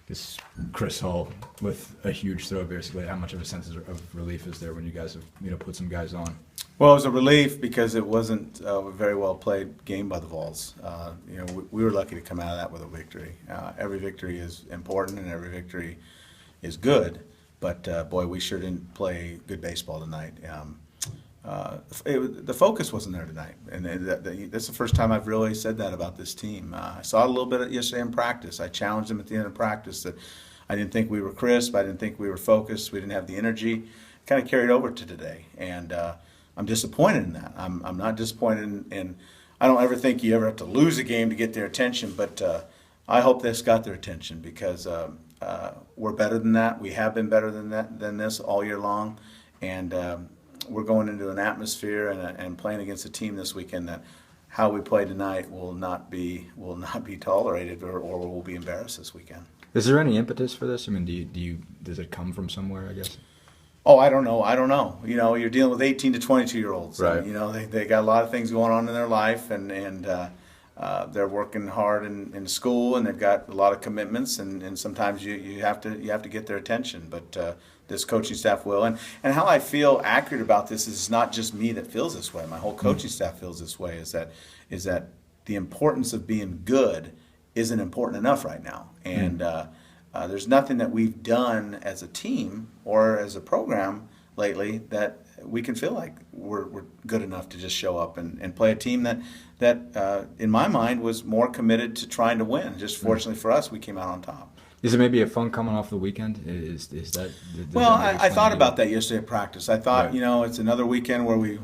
This Chris Hull with a huge throw, basically. How much of a sense of relief is there when you guys have put some guys on? Well, it was a relief because it wasn't a very well played game by the Vols. We were lucky to come out of that with a victory. Every victory is important and every victory is good, but boy, we sure didn't play good baseball tonight. The focus wasn't there tonight, and that's the first time I've really said that about this team. I saw it a little bit yesterday in practice. I challenged them at the end of practice that I didn't think we were crisp, I didn't think we were focused, we didn't have the energy. Kind of carried over to today, and I'm disappointed in that. I'm not disappointed in I don't ever think you ever have to lose a game to get their attention, but I hope this got their attention because we're better than that. We have been better than this all year long, and we're going into an atmosphere and playing against a team this weekend that how we play tonight will not be tolerated or we'll be embarrassed this weekend. Is there any impetus for this? I mean, does it come from somewhere, I guess? Oh, I don't know. You're dealing with 18 to 22-year-olds. Right. They got a lot of things going on in their life, and they're working hard in school, and they've got a lot of commitments, and sometimes you have to get their attention. But this coaching staff will, and how I feel accurate about this is not just me that feels this way. My whole coaching staff feels this way. Is that the importance of being good isn't important enough right now, and there's nothing that we've done as a team or as a program lately that we can feel like we're good enough to just show up and play a team that in my mind was more committed to trying to win. Just fortunately for us, we came out on top. Is it maybe a fun coming off the weekend? Is that? Well, I thought about that yesterday at practice. I thought, right. It's another weekend where we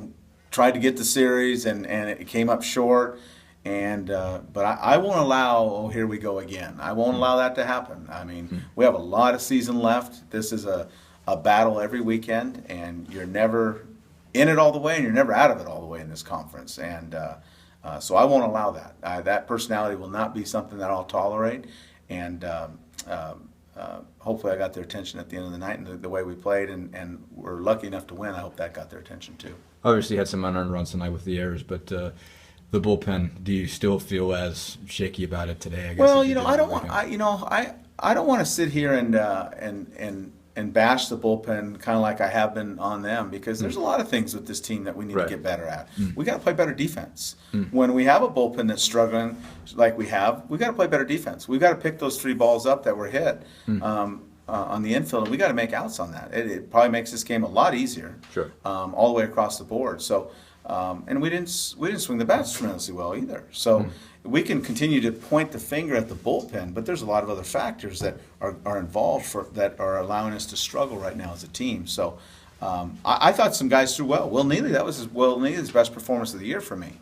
tried to get the series and it came up short. But I won't allow, here we go again. I won't allow that to happen. I mean, we have a lot of season left. This is a battle every weekend, and you're never in it all the way, and you're never out of it all the way in this conference. And so I won't allow that. That personality will not be something that I'll tolerate. And hopefully I got their attention at the end of the night, and the way we played, and we're lucky enough to win. I hope that got their attention too. Obviously, you had some unearned runs tonight with the errors, but the bullpen. Do you still feel as shaky about it today? I guess, well, I don't want to sit here and bash the bullpen kind of like I have been on them, because there's a lot of things with this team that we need to get better at. We got to play better defense. When we have a bullpen that's struggling like we got to play better defense. We've got to pick those 3 balls up that were hit on the infield, and we got to make outs on that. It probably makes this game a lot easier. Sure. All the way across the board. So. And we didn't swing the bats tremendously well either. So we can continue to point the finger at the bullpen, but there's a lot of other factors that are involved that are allowing us to struggle right now as a team. So I thought some guys threw well. Will Neely, that was Will Neely's best performance of the year for me.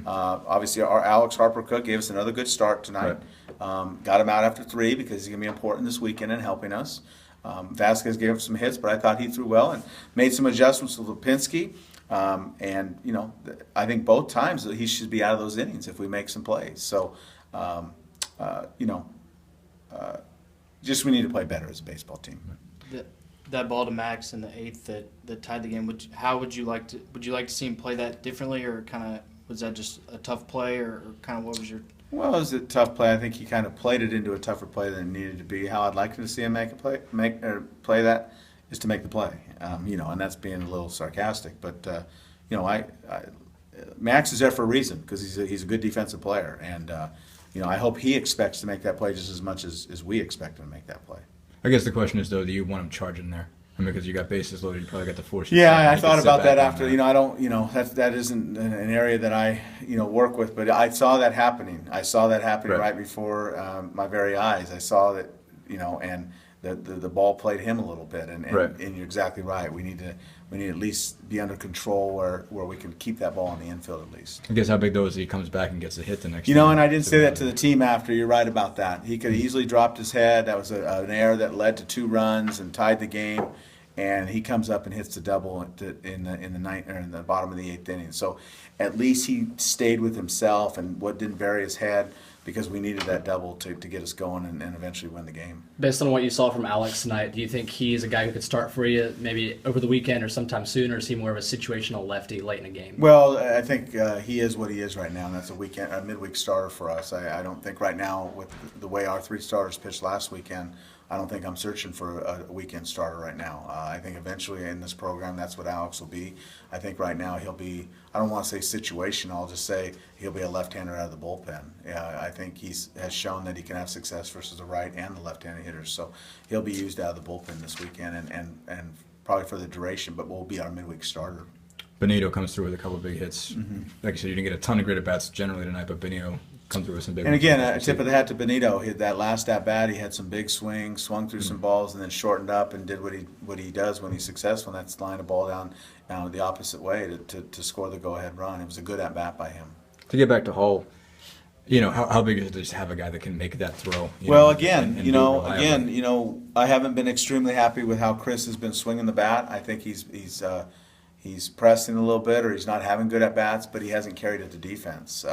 Obviously, our Alex Harper-Cook gave us another good start tonight. Right. Got him out after 3 because he's going to be important this weekend in helping us. Vasquez gave him some hits, but I thought he threw well and made some adjustments to Lipinski. I think both times he should be out of those innings if we make some plays. So, just we need to play better as a baseball team. That ball to Max in the 8th that tied the game. Would you like to see him play that differently, or kind of was that just a tough play, or kind of what was your? Well, it was a tough play. I think he kind of played it into a tougher play than it needed to be. How I'd like to see him play that is to make the play, and that's being a little sarcastic. But Max is there for a reason, because he's a good defensive player, and I hope he expects to make that play just as much as we expect him to make that play. I guess the question is, though, do you want him charging there? I mean, because you got bases loaded, you probably got the force. Yeah, I thought about that after. I don't. That isn't an area that I work with, but I saw that happening. I saw that happening right before my very eyes. I saw that, and the ball played him a little bit, and you're exactly right. We need to at least be under control where we can keep that ball in the infield at least. I guess how big though is he comes back and gets a hit the next. And I didn't say that to the team after. You're right about that. He could have easily dropped his head. That was an error that led to 2 runs and tied the game. And he comes up and hits the double in the ninth, or in the bottom of the 8th inning. So at least he stayed with himself and didn't bury his head. because we needed that double to get us going and eventually win the game. Based on what you saw from Alex tonight, do you think he's a guy who could start for you maybe over the weekend or sometime soon, or is he more of a situational lefty late in a game? Well, I think he is what he is right now, and that's a midweek starter for us. I don't think right now, with the way our 3 starters pitched last weekend, I don't think I'm searching for a weekend starter right now. I think eventually in this program, that's what Alex will be. I think right now he'll be, I don't want to say situational, I'll just say he'll be a left-hander out of the bullpen. I think has shown that he can have success versus the right and the left-handed hitters. So he'll be used out of the bullpen this weekend and probably for the duration, but will be our midweek starter. Benito comes through with a couple of big hits. Mm-hmm. Like I said, you didn't get a ton of grit at bats generally tonight, but Benito comes through with some big And ones. again, a tip of the hat to Benito. That last at bat, he had some big swings, swung through some balls, and then shortened up and did what he does when he's successful. And that's line a ball down the opposite way to score the go-ahead run. It was a good at bat by him. To get back to Hull, how big is it to just have a guy that can make that throw? Well, and do it reliably? I haven't been extremely happy with how Chris has been swinging the bat. I think he's pressing a little bit, or he's not having good at bats, but he hasn't carried it to defense.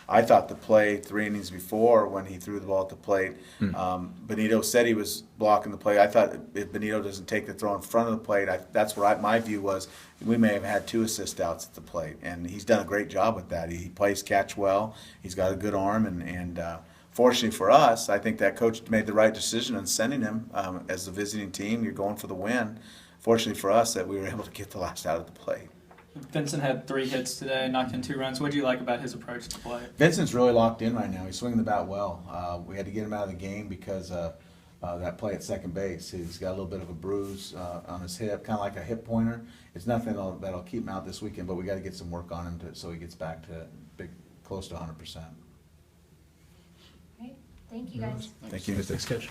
I thought the play 3 innings before, when he threw the ball at the plate, Benito said he was blocking the play. I thought if Benito doesn't take the throw in front of the plate, that's what my view was. We may have had 2 assist outs at the plate, and he's done a great job with that. He plays catch well. He's got a good arm, and fortunately for us, I think that coach made the right decision in sending him as the visiting team. You're going for the win. Fortunately for us, that we were able to get the last out at the plate. Vincent had 3 hits today, knocked in 2 runs. What do you like about his approach to play? Vincent's really locked in right now. He's swinging the bat well. We had to get him out of the game because that play at second base. He's got a little bit of a bruise on his hip, kind of like a hip pointer. It's nothing that'll keep him out this weekend, but we got to get some work on him so he gets back to close to 100%. Great. Thank you, guys. Thank you. Thanks, Coach.